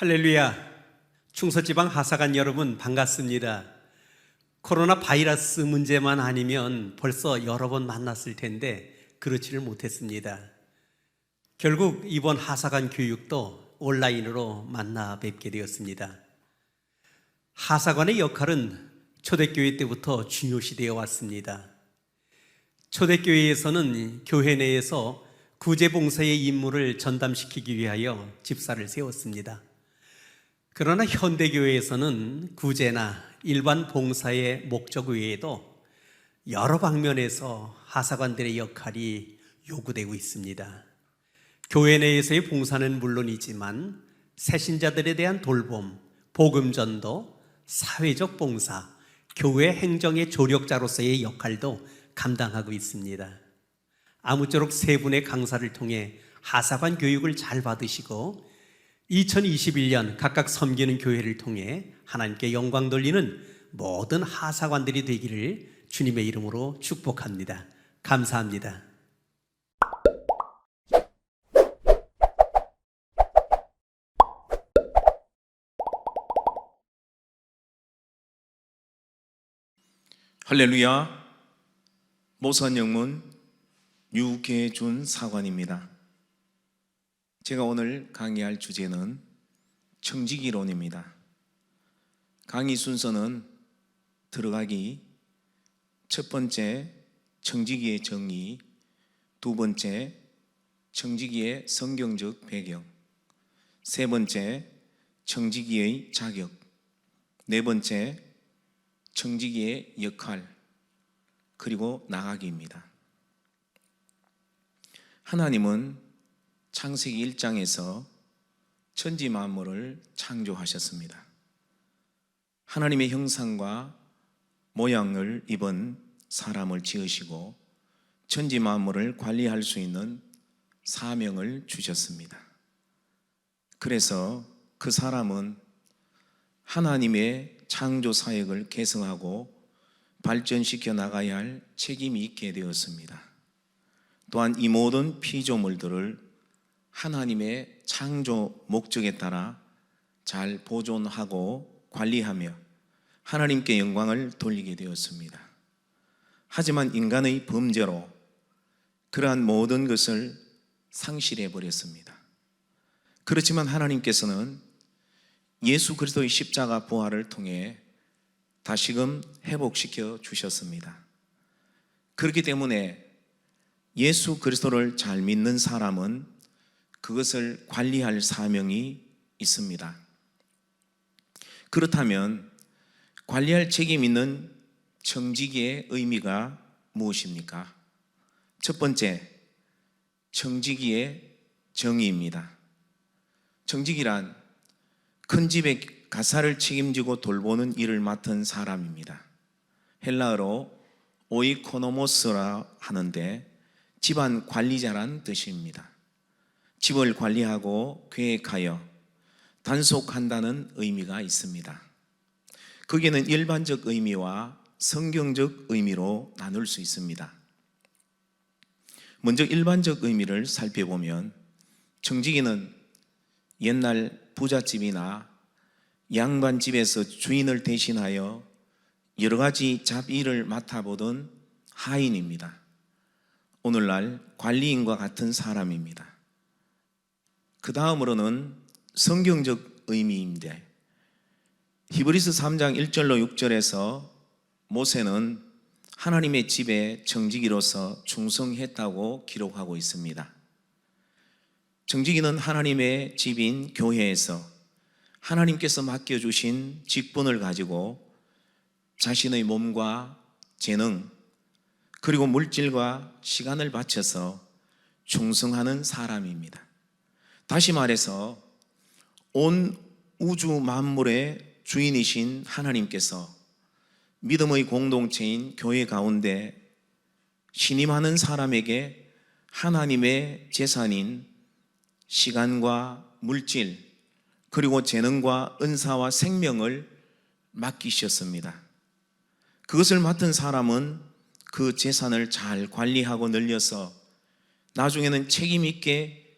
할렐루야. 충서지방 하사관 여러분 반갑습니다. 코로나 바이러스 문제만 아니면 벌써 여러 번 만났을 텐데 그렇지를 못했습니다. 결국 이번 하사관 교육도 온라인으로 만나 뵙게 되었습니다. 하사관의 역할은 초대교회 때부터 중요시 되어 왔습니다. 초대교회에서는 교회 내에서 구제봉사의 임무를 전담시키기 위하여 집사를 세웠습니다. 그러나 현대교회에서는 구제나 일반 봉사의 목적 외에도 여러 방면에서 하사관들의 역할이 요구되고 있습니다. 교회 내에서의 봉사는 물론이지만 새신자들에 대한 돌봄, 복음전도, 사회적 봉사, 교회 행정의 조력자로서의 역할도 감당하고 있습니다. 아무쪼록 세 분의 강사를 통해 하사관 교육을 잘 받으시고 2021년 각각 섬기는 교회를 통해 하나님께 영광 돌리는 모든 하사관들이 되기를 주님의 이름으로 축복합니다. 감사합니다. 할렐루야. 모선영문 유계준 사관입니다. 제가 오늘 강의할 주제는 청지기론입니다. 강의 순서는 들어가기, 첫 번째 청지기의 정의, 두 번째 청지기의 성경적 배경, 세 번째 청지기의 자격, 네 번째 청지기의 역할, 그리고 나가기입니다. 하나님은 창세기 1장에서 천지 만물을 창조하셨습니다. 하나님의 형상과 모양을 입은 사람을 지으시고 천지 만물을 관리할 수 있는 사명을 주셨습니다. 그래서 그 사람은 하나님의 창조 사역을 계승하고 발전시켜 나가야 할 책임이 있게 되었습니다. 또한 이 모든 피조물들을 하나님의 창조 목적에 따라 잘 보존하고 관리하며 하나님께 영광을 돌리게 되었습니다. 하지만 인간의 범죄로 그러한 모든 것을 상실해 버렸습니다. 그렇지만 하나님께서는 예수 그리스도의 십자가 부활을 통해 다시금 회복시켜 주셨습니다. 그렇기 때문에 예수 그리스도를 잘 믿는 사람은 그것을 관리할 사명이 있습니다. 그렇다면 관리할 책임 있는 청지기의 의미가 무엇입니까? 첫 번째, 청지기의 정의입니다. 청지기란 큰 집의 가사를 책임지고 돌보는 일을 맡은 사람입니다. 헬라어로 오이코노모스라 하는데 집안 관리자란 뜻입니다. 집을 관리하고 계획하여 단속한다는 의미가 있습니다. 거기에는 일반적 의미와 성경적 의미로 나눌 수 있습니다. 먼저 일반적 의미를 살펴보면 청지기는 옛날 부잣집이나 양반집에서 주인을 대신하여 여러 가지 잡일을 맡아보던 하인입니다. 오늘날 관리인과 같은 사람입니다. 그 다음으로는 성경적 의미인데 히브리서 3장 1절로 6절에서 모세는 하나님의 집에 청지기로서 충성했다고 기록하고 있습니다. 청지기는 하나님의 집인 교회에서 하나님께서 맡겨주신 직분을 가지고 자신의 몸과 재능 그리고 물질과 시간을 바쳐서 충성하는 사람입니다. 다시 말해서 온 우주 만물의 주인이신 하나님께서 믿음의 공동체인 교회 가운데 신임하는 사람에게 하나님의 재산인 시간과 물질, 그리고 재능과 은사와 생명을 맡기셨습니다. 그것을 맡은 사람은 그 재산을 잘 관리하고 늘려서 나중에는 책임 있게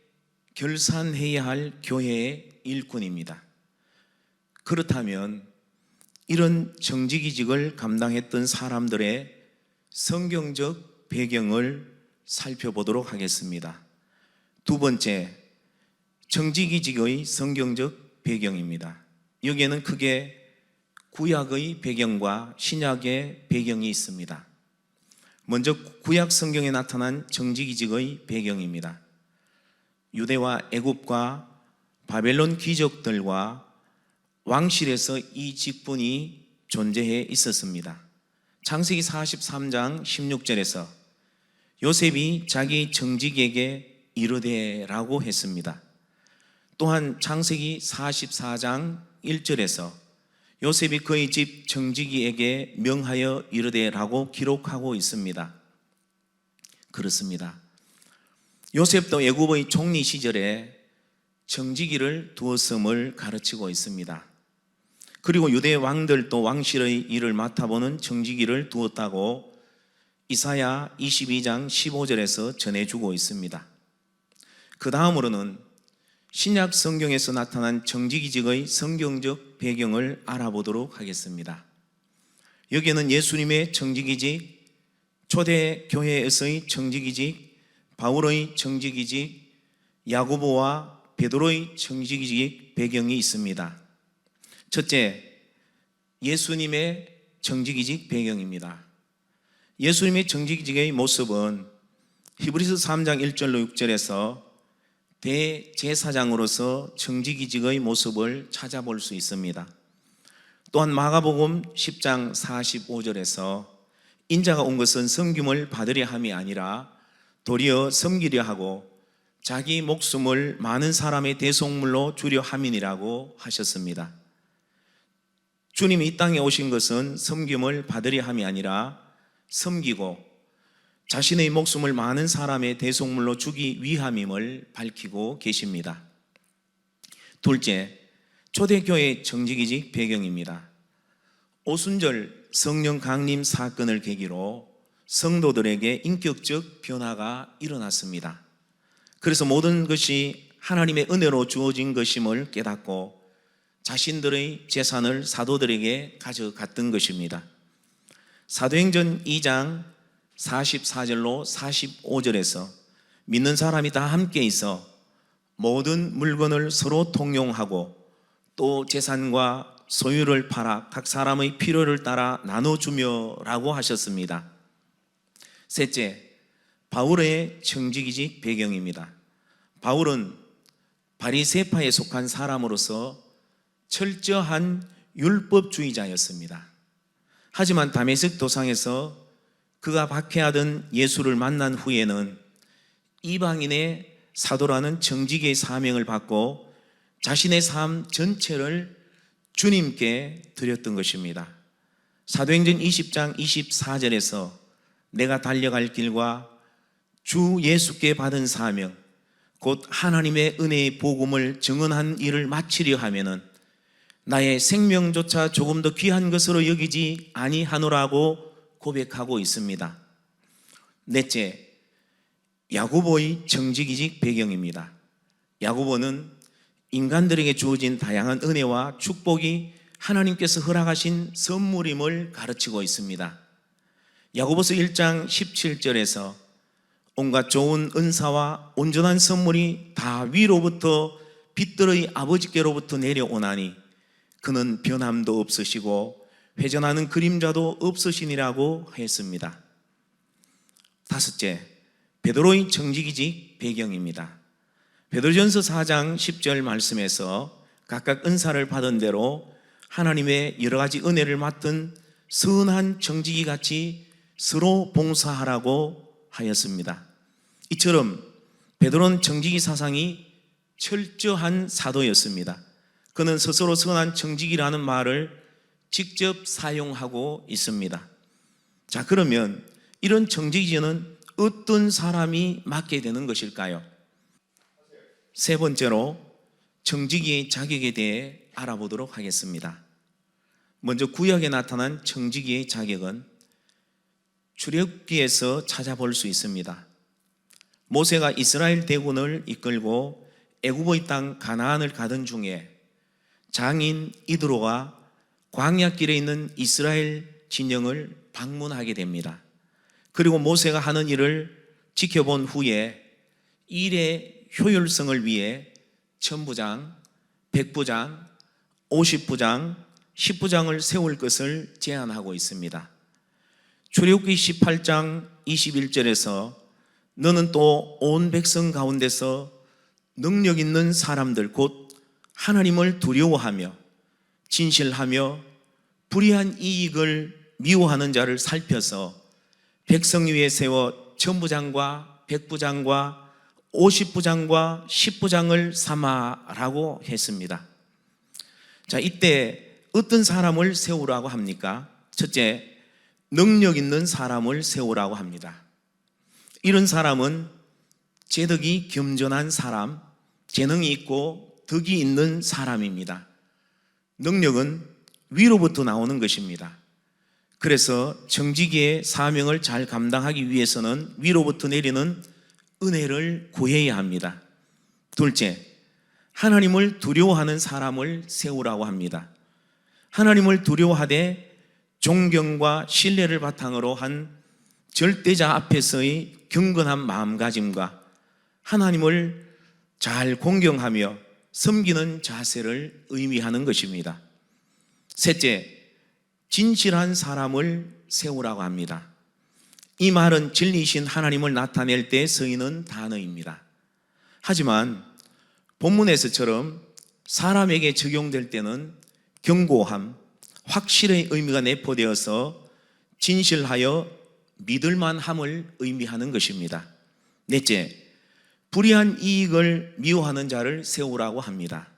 결산해야 할 교회의 일꾼입니다. 그렇다면 이런 정직이직을 감당했던 사람들의 성경적 배경을 살펴보도록 하겠습니다. 두 번째, 정직이직의 성경적 배경입니다. 여기에는 크게 구약의 배경과 신약의 배경이 있습니다. 먼저 구약 성경에 나타난 정직이직의 배경입니다. 유대와 애굽과 바벨론 귀족들과 왕실에서 이 직분이 존재해 있었습니다. 창세기 43장 16절에서 요셉이 자기 정직에게 이르되라고 했습니다. 또한 창세기 44장 1절에서 요셉이 그의 집 정직이에게 명하여 이르되라고 기록하고 있습니다. 그렇습니다. 요셉도 애굽의 총리 시절에 정직이를 두었음을 가르치고 있습니다. 그리고 유대 왕들도 왕실의 일을 맡아보는 정직이를 두었다고 이사야 22장 15절에서 전해주고 있습니다. 그 다음으로는 신약 성경에서 나타난 정직이직의 성경적 배경을 알아보도록 하겠습니다. 여기에는 예수님의 정직이직, 초대 교회에서의 정직이직, 바울의 정직이직, 야고보와 베드로의 정직이직 배경이 있습니다. 첫째, 예수님의 정직이직 배경입니다. 예수님의 정직이직의 모습은 히브리서 3장 1절로 6절에서 대제사장으로서 정직이직의 모습을 찾아볼 수 있습니다. 또한 마가복음 10장 45절에서 인자가 온 것은 섬김을 받으려 함이 아니라 도리어 섬기려 하고 자기 목숨을 많은 사람의 대속물로 주려 함이니라고 하셨습니다. 주님이 이 땅에 오신 것은 섬김을 받으려 함이 아니라 섬기고 자신의 목숨을 많은 사람의 대속물로 주기 위함임을 밝히고 계십니다. 둘째, 초대교회의 정직이직 배경입니다. 오순절 성령 강림 사건을 계기로 성도들에게 인격적 변화가 일어났습니다. 그래서 모든 것이 하나님의 은혜로 주어진 것임을 깨닫고 자신들의 재산을 사도들에게 가져갔던 것입니다. 사도행전 2장 44절로 45절에서 믿는 사람이 다 함께 있어 모든 물건을 서로 통용하고 또 재산과 소유를 팔아 각 사람의 필요를 따라 나눠주며 라고 하셨습니다. 셋째, 바울의 정직이직 배경입니다. 바울은 바리새파에 속한 사람으로서 철저한 율법주의자였습니다. 하지만 다메섹 도상에서 그가 박해하던 예수를 만난 후에는 이방인의 사도라는 정직의 사명을 받고 자신의 삶 전체를 주님께 드렸던 것입니다. 사도행전 20장 24절에서 내가 달려갈 길과 주 예수께 받은 사명 곧 하나님의 은혜의 복음을 증언한 일을 마치려 하면은 나의 생명조차 조금 더 귀한 것으로 여기지 아니하노라고 고백하고 있습니다. 넷째, 야고보의 정직이직 배경입니다. 야고보는 인간들에게 주어진 다양한 은혜와 축복이 하나님께서 허락하신 선물임을 가르치고 있습니다. 야고보서 1장 17절에서 온갖 좋은 은사와 온전한 선물이 다 위로부터 빛들의 아버지께로부터 내려오나니 그는 변함도 없으시고 회전하는 그림자도 없으시니라고 했습니다. 다섯째, 베드로의 정직이직 배경입니다. 베드로전서 4장 10절 말씀에서 각각 은사를 받은 대로 하나님의 여러 가지 은혜를 맡은 선한 정직이 같이 서로 봉사하라고 하였습니다. 이처럼 베드로는 정직이 사상이 철저한 사도였습니다. 그는 스스로 선한 정직이라는 말을 직접 사용하고 있습니다. 자, 그러면 이런 정직이는 어떤 사람이 맡게 되는 것일까요? 세 번째로 청지기의 자격에 대해 알아보도록 하겠습니다. 먼저 구약에 나타난 청지기의 자격은 출애굽기에서 찾아볼 수 있습니다. 모세가 이스라엘 대군을 이끌고 애굽의 땅 가나안을 가던 중에 장인 이드로가 광야길에 있는 이스라엘 진영을 방문하게 됩니다. 그리고 모세가 하는 일을 지켜본 후에 일의 효율성을 위해 1000부장, 100부장, 50부장, 10부장을 세울 것을 제안하고 있습니다. 출애굽기 18장 21절에서 너는 또 온 백성 가운데서 능력 있는 사람들 곧 하나님을 두려워하며 진실하며 불의한 이익을 미워하는 자를 살펴서 백성 위에 세워 1000부장과 100부장과 50부장과 10부장을 삼아라고 했습니다. 자, 이때 어떤 사람을 세우라고 합니까? 첫째, 능력 있는 사람을 세우라고 합니다. 이런 사람은 재덕이 겸손한 사람, 재능이 있고 덕이 있는 사람입니다. 능력은 위로부터 나오는 것입니다. 그래서 청지기의 사명을 잘 감당하기 위해서는 위로부터 내리는 은혜를 구해야 합니다. 둘째, 하나님을 두려워하는 사람을 세우라고 합니다. 하나님을 두려워하되 존경과 신뢰를 바탕으로 한 절대자 앞에서의 경건한 마음가짐과 하나님을 잘 공경하며 섬기는 자세를 의미하는 것입니다. 셋째, 진실한 사람을 세우라고 합니다. 이 말은 진리이신 하나님을 나타낼 때 쓰이는 단어입니다. 하지만 본문에서처럼 사람에게 적용될 때는 견고함, 확실의 의미가 내포되어서 진실하여 믿을만함을 의미하는 것입니다. 넷째, 불의한 이익을 미워하는 자를 세우라고 합니다.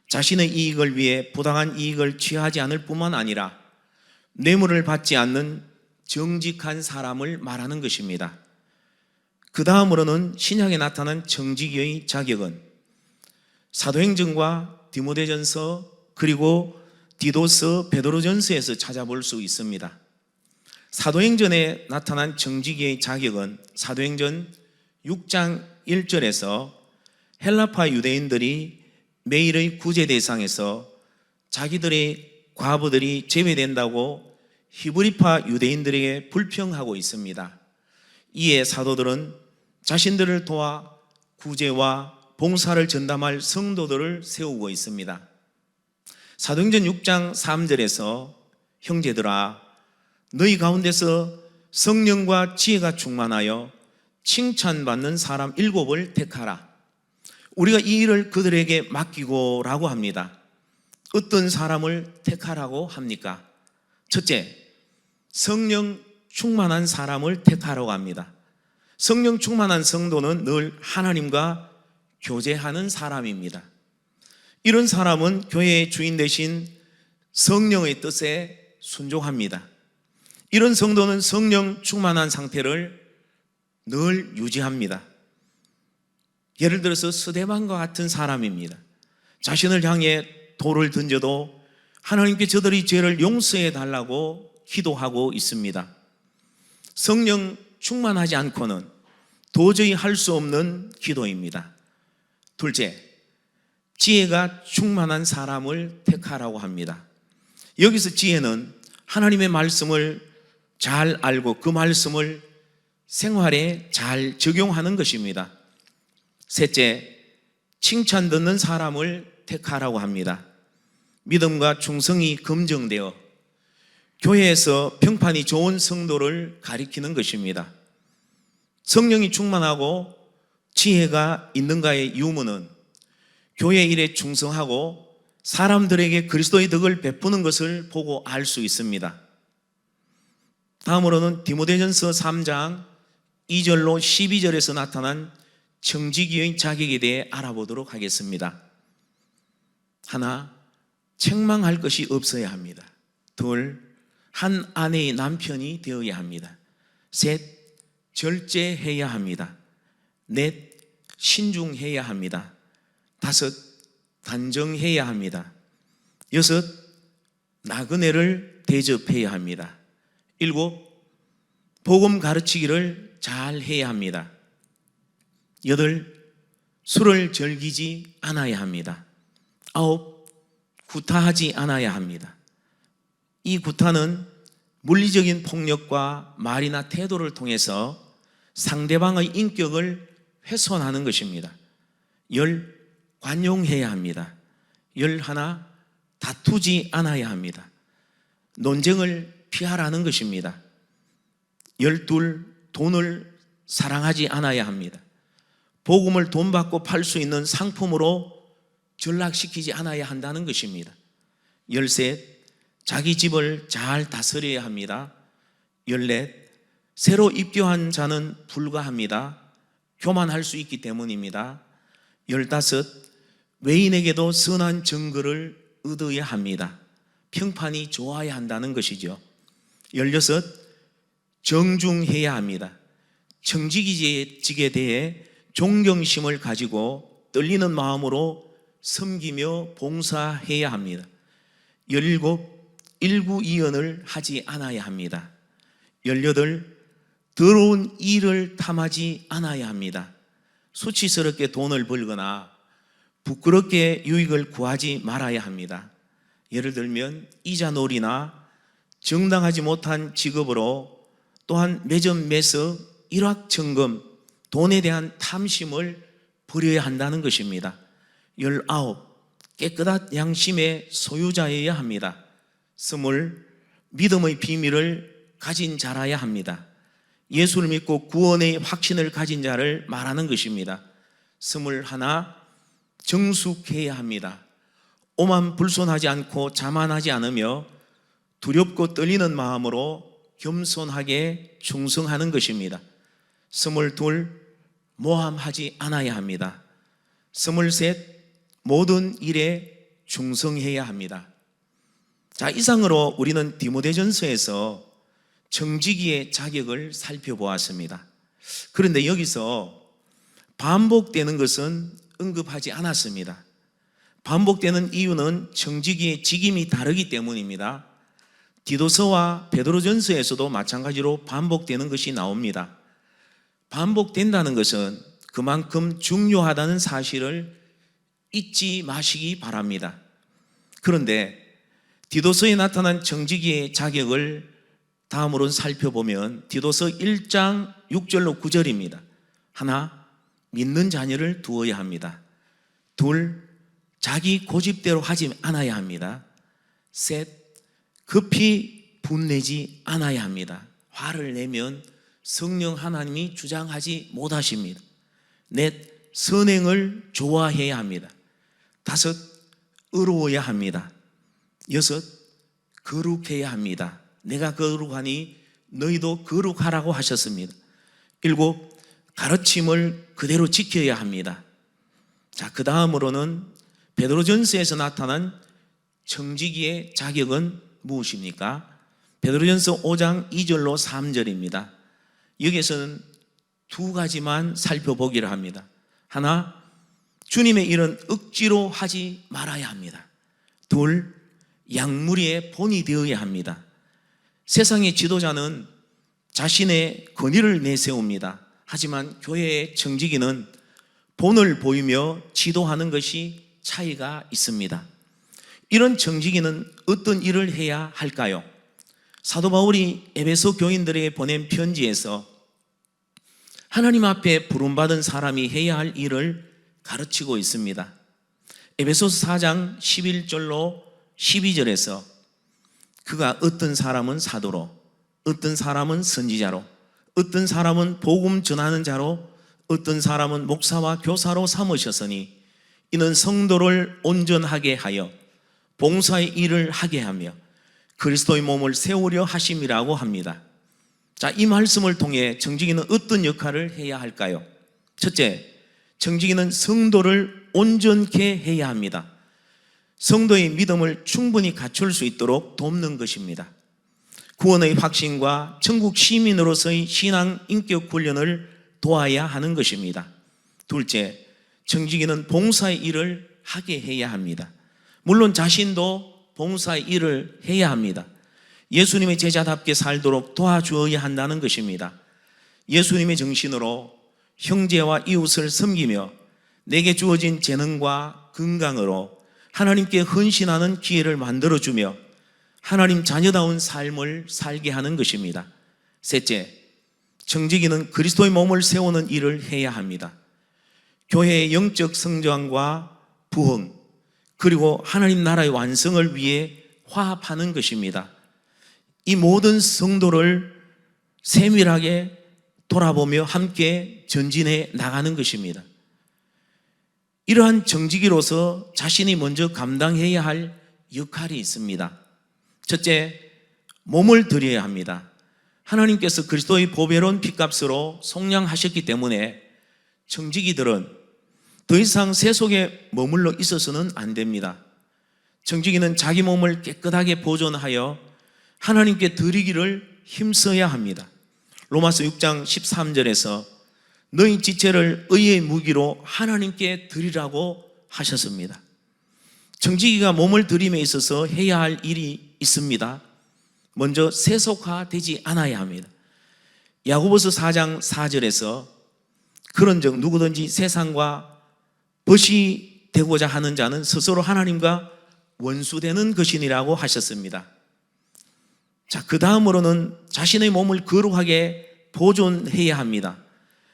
자신의 이익을 위해 부당한 이익을 취하지 않을 뿐만 아니라 뇌물을 받지 않는 정직한 사람을 말하는 것입니다. 그 다음으로는 신약에 나타난 청지기의 자격은 사도행전과 디모데전서 그리고 디도서, 베드로전서에서 찾아볼 수 있습니다. 사도행전에 나타난 청지기의 자격은 사도행전 6장 1절에서 헬라파 유대인들이 매일의 구제 대상에서 자기들의 과부들이 제외된다고 히브리파 유대인들에게 불평하고 있습니다. 이에 사도들은 자신들을 도와 구제와 봉사를 전담할 성도들을 세우고 있습니다. 사도행전 6장 3절에서 형제들아 너희 가운데서 성령과 지혜가 충만하여 칭찬받는 사람 7을 택하라. 우리가 이 일을 그들에게 맡기고 라고 합니다. 어떤 사람을 택하라고 합니까? 첫째, 성령 충만한 사람을 택하라고 합니다. 성령 충만한 성도는 늘 하나님과 교제하는 사람입니다. 이런 사람은 교회의 주인 되신 성령의 뜻에 순종합니다. 이런 성도는 성령 충만한 상태를 늘 유지합니다. 예를 들어서 스데반과 같은 사람입니다. 자신을 향해 돌을 던져도 하나님께 저들의 죄를 용서해 달라고 기도하고 있습니다. 성령 충만하지 않고는 도저히 할 수 없는 기도입니다. 둘째, 지혜가 충만한 사람을 택하라고 합니다. 여기서 지혜는 하나님의 말씀을 잘 알고 그 말씀을 생활에 잘 적용하는 것입니다. 셋째, 칭찬 듣는 사람을 택하라고 합니다. 믿음과 충성이 검증되어 교회에서 평판이 좋은 성도를 가리키는 것입니다. 성령이 충만하고 지혜가 있는가의 유무는 교회 일에 충성하고 사람들에게 그리스도의 덕을 베푸는 것을 보고 알 수 있습니다. 다음으로는 디모데전서 3장 2절로 12절에서 나타난 청지기의 자격에 대해 알아보도록 하겠습니다. 하나, 책망할 것이 없어야 합니다. 둘, 한 아내의 남편이 되어야 합니다. 셋, 절제해야 합니다. 넷, 신중해야 합니다. 5. 단정해야 합니다. 6. 나그네를 대접해야 합니다. 7. 복음 가르치기를 잘 해야 합니다. 8. 술을 즐기지 않아야 합니다. 9. 구타하지 않아야 합니다. 이 구타는 물리적인 폭력과 말이나 태도를 통해서 상대방의 인격을 훼손하는 것입니다. 10. 관용해야 합니다. 11. 다투지 않아야 합니다. 논쟁을 피하라는 것입니다. 12. 돈을 사랑하지 않아야 합니다. 복음을 돈 받고 팔 수 있는 상품으로 전락시키지 않아야 한다는 것입니다. 13. 자기 집을 잘 다스려야 합니다. 14. 새로 입교한 자는 불가합니다. 교만할 수 있기 때문입니다. 15. 외인에게도 선한 증거를 얻어야 합니다. 평판이 좋아야 한다는 것이죠. 16. 정중해야 합니다. 청지기직에 대해 존경심을 가지고 떨리는 마음으로 섬기며 봉사해야 합니다. 17. 일구이연을 하지 않아야 합니다. 18. 더러운 일을 탐하지 않아야 합니다. 수치스럽게 돈을 벌거나 부끄럽게 유익을 구하지 말아야 합니다. 예를 들면 이자놀이나 정당하지 못한 직업으로, 또한 매점 매서 일확천금, 돈에 대한 탐심을 버려야 한다는 것입니다. 19. 깨끗한 양심의 소유자여야 합니다. 20. 믿음의 비밀을 가진 자라야 합니다. 예수를 믿고 구원의 확신을 가진 자를 말하는 것입니다. 21. 정숙해야 합니다. 오만 불손하지 않고 자만하지 않으며 두렵고 떨리는 마음으로 겸손하게 충성하는 것입니다. 22. 모함하지 않아야 합니다. 23. 모든 일에 충성해야 합니다. 자, 이상으로 우리는 디모데전서에서 청지기의 자격을 살펴보았습니다. 그런데 여기서 반복되는 것은 언급하지 않았습니다. 반복되는 이유는 청지기의 직임이 다르기 때문입니다. 디도서와 베드로전서에서도 마찬가지로 반복되는 것이 나옵니다. 반복된다는 것은 그만큼 중요하다는 사실을 잊지 마시기 바랍니다. 그런데 디도서에 나타난 청지기의 자격을 다음으로 살펴보면 디도서 1장 6절로 9절입니다. 1. 믿는 자녀를 두어야 합니다. 2. 자기 고집대로 하지 않아야 합니다. 3. 급히 분내지 않아야 합니다. 화를 내면 성령 하나님이 주장하지 못하십니다. 4. 선행을 좋아해야 합니다. 5. 의로워야 합니다. 6. 거룩해야 합니다. 내가 거룩하니 너희도 거룩하라고 하셨습니다. 7. 가르침을 그대로 지켜야 합니다. 자, 그 다음으로는 베드로전서에서 나타난 청지기의 자격은 무엇입니까? 베드로전서 5장 2절로 3절입니다. 여기에서는 2가지만 살펴보기를 합니다. 1. 주님의 일은 억지로 하지 말아야 합니다. 2. 양무리의 본이 되어야 합니다. 세상의 지도자는 자신의 권위를 내세웁니다. 하지만 교회의 청지기는 본을 보이며 지도하는 것이 차이가 있습니다. 이런 청지기는 어떤 일을 해야 할까요? 사도 바울이 에베소 교인들에게 보낸 편지에서 하나님 앞에 부름받은 사람이 해야 할 일을 가르치고 있습니다. 에베소서 4장 11절로 12절에서 그가 어떤 사람은 사도로, 어떤 사람은 선지자로, 어떤 사람은 복음 전하는 자로, 어떤 사람은 목사와 교사로 삼으셨으니 이는 성도를 온전하게 하여 봉사의 일을 하게 하며 그리스도의 몸을 세우려 하심이라고 합니다. 자, 이 말씀을 통해 청지기는 어떤 역할을 해야 할까요? 첫째, 청지기는 성도를 온전케 해야 합니다. 성도의 믿음을 충분히 갖출 수 있도록 돕는 것입니다. 구원의 확신과 천국 시민으로서의 신앙 인격 훈련을 도와야 하는 것입니다. 둘째, 청지기는 봉사의 일을 하게 해야 합니다. 물론 자신도 봉사의 일을 해야 합니다. 예수님의 제자답게 살도록 도와주어야 한다는 것입니다. 예수님의 정신으로 형제와 이웃을 섬기며 내게 주어진 재능과 건강으로 하나님께 헌신하는 기회를 만들어주며 하나님 자녀다운 삶을 살게 하는 것입니다. 셋째, 청지기는 그리스도의 몸을 세우는 일을 해야 합니다. 교회의 영적 성장과 부흥, 그리고 하나님 나라의 완성을 위해 화합하는 것입니다. 이 모든 성도를 세밀하게 돌아보며 함께 전진해 나가는 것입니다. 이러한 정직이로서 자신이 먼저 감당해야 할 역할이 있습니다. 첫째, 몸을 드려야 합니다. 하나님께서 그리스도의 보배로운 핏값으로 속량하셨기 때문에 청지기들은 더 이상 세속에 머물러 있어서는 안 됩니다. 청지기는 자기 몸을 깨끗하게 보존하여 하나님께 드리기를 힘써야 합니다. 로마서 6장 13절에서 너희 지체를 의의 무기로 하나님께 드리라고 하셨습니다. 청지기가 몸을 드림에 있어서 해야 할 일이 있습니다. 먼저 세속화되지 않아야 합니다. 야고보서 4장 4절에서 그런즉 누구든지 세상과 벗이 되고자 하는 자는 스스로 하나님과 원수되는 것이니라고 하셨습니다. 자, 그 다음으로는 자신의 몸을 거룩하게 보존해야 합니다.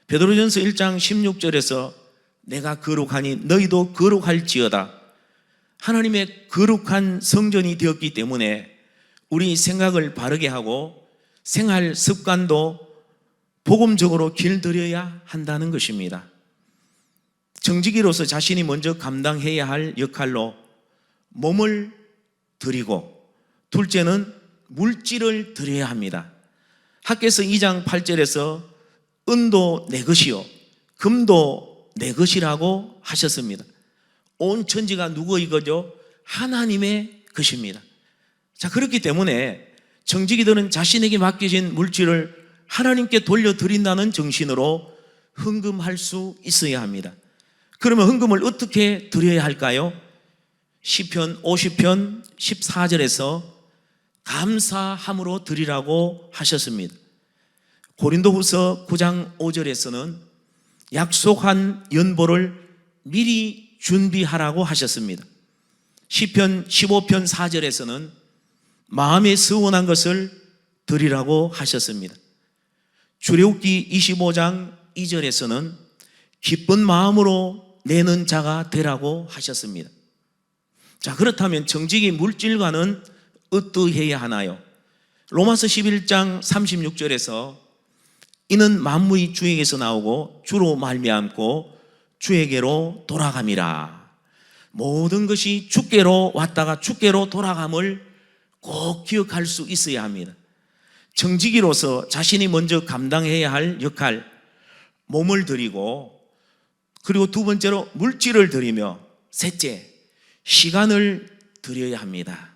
베드로전서 1장 16절에서 내가 거룩하니 너희도 거룩할지어다. 하나님의 거룩한 성전이 되었기 때문에 우리 생각을 바르게 하고 생활 습관도 복음적으로 길들여야 한다는 것입니다. 정직이로서 자신이 먼저 감당해야 할 역할로 몸을 드리고, 둘째는 물질을 드려야 합니다. 학개서 2장 8절에서 은도 내 것이요 금도 내 것이라고 하셨습니다. 온 천지가 누구의 거죠? 하나님의 것입니다. 자, 그렇기 때문에 정직이들은 자신에게 맡겨진 물질을 하나님께 돌려드린다는 정신으로 헌금할 수 있어야 합니다. 그러면 헌금을 어떻게 드려야 할까요? 시편 50편 14절에서 감사함으로 드리라고 하셨습니다. 고린도후서 9장 5절에서는 약속한 연보를 미리 준비하라고 하셨습니다. 시편 15편 4절에서는 마음에 서원한 것을 드리라고 하셨습니다. 출애굽기 25장 2절에서는 기쁜 마음으로 내는 자가 되라고 하셨습니다. 자, 그렇다면 정직이 물질과는 어떠해야 하나요? 로마서 11장 36절에서 이는 만물이 주에게서 나오고 주로 말미암고 주에게로 돌아감이라. 모든 것이 주께로 왔다가 주께로 돌아감을 꼭 기억할 수 있어야 합니다. 정직이로서 자신이 먼저 감당해야 할 역할, 몸을 드리고, 그리고 두 번째로 물질을 드리며, 셋째, 시간을 드려야 합니다.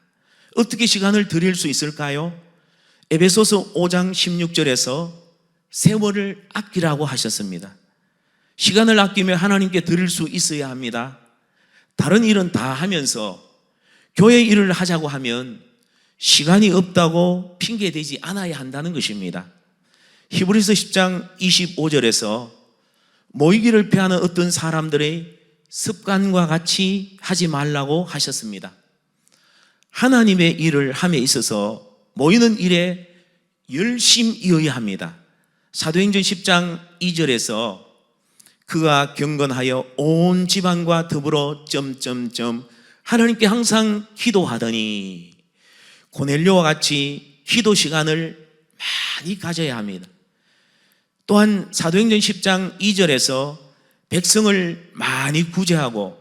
어떻게 시간을 드릴 수 있을까요? 에베소서 5장 16절에서 세월을 아끼라고 하셨습니다. 시간을 아끼며 하나님께 드릴 수 있어야 합니다. 다른 일은 다 하면서 교회 일을 하자고 하면 시간이 없다고 핑계대지 않아야 한다는 것입니다. 히브리서 10장 25절에서 모이기를 피하는 어떤 사람들의 습관과 같이 하지 말라고 하셨습니다. 하나님의 일을 함에 있어서 모이는 일에 열심이어야 합니다. 사도행전 10장 2절에서 그가 경건하여 온 집안과 더불어 하나님께 항상 기도하더니, 고넬료와 같이 기도 시간을 많이 가져야 합니다. 또한 사도행전 10장 2절에서 백성을 많이 구제하고,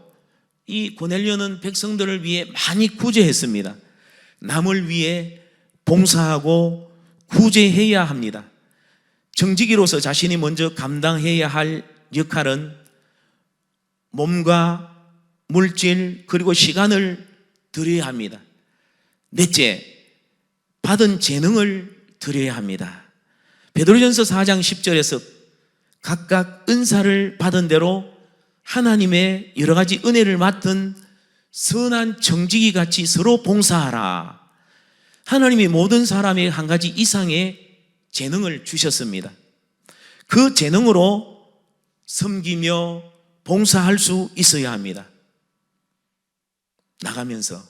이 고넬료는 백성들을 위해 많이 구제했습니다. 남을 위해 봉사하고 구제해야 합니다. 정직이로서 자신이 먼저 감당해야 할 역할은 몸과 물질 그리고 시간을 드려야 합니다. 넷째, 받은 재능을 드려야 합니다. 베드로전서 4장 10절에서 각각 은사를 받은 대로 하나님의 여러 가지 은혜를 맡은 선한 청지기 같이 서로 봉사하라. 하나님이 모든 사람에게 한 가지 이상의 재능을 주셨습니다. 그 재능으로 섬기며 봉사할 수 있어야 합니다. 나가면서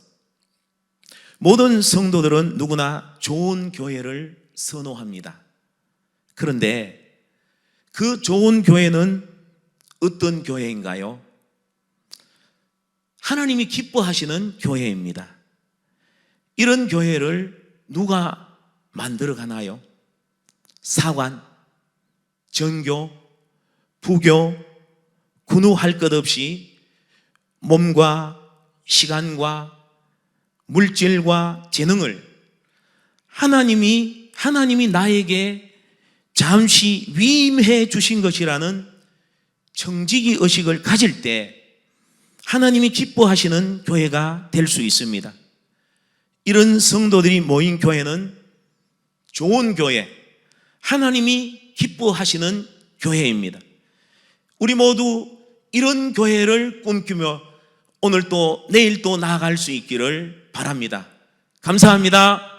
모든 성도들은 누구나 좋은 교회를 선호합니다. 그런데 그 좋은 교회는 어떤 교회인가요? 하나님이 기뻐하시는 교회입니다. 이런 교회를 누가 만들어 가나요? 사관, 전교, 부교, 군우할 것 없이 몸과 시간과 물질과 재능을 하나님이 나에게 잠시 위임해 주신 것이라는 청지기 의식을 가질 때 하나님이 기뻐하시는 교회가 될 수 있습니다. 이런 성도들이 모인 교회는 좋은 교회, 하나님이 기뻐하시는 교회입니다. 우리 모두 이런 교회를 꿈꾸며 오늘 또 내일 또 나아갈 수 있기를 바랍니다. 감사합니다.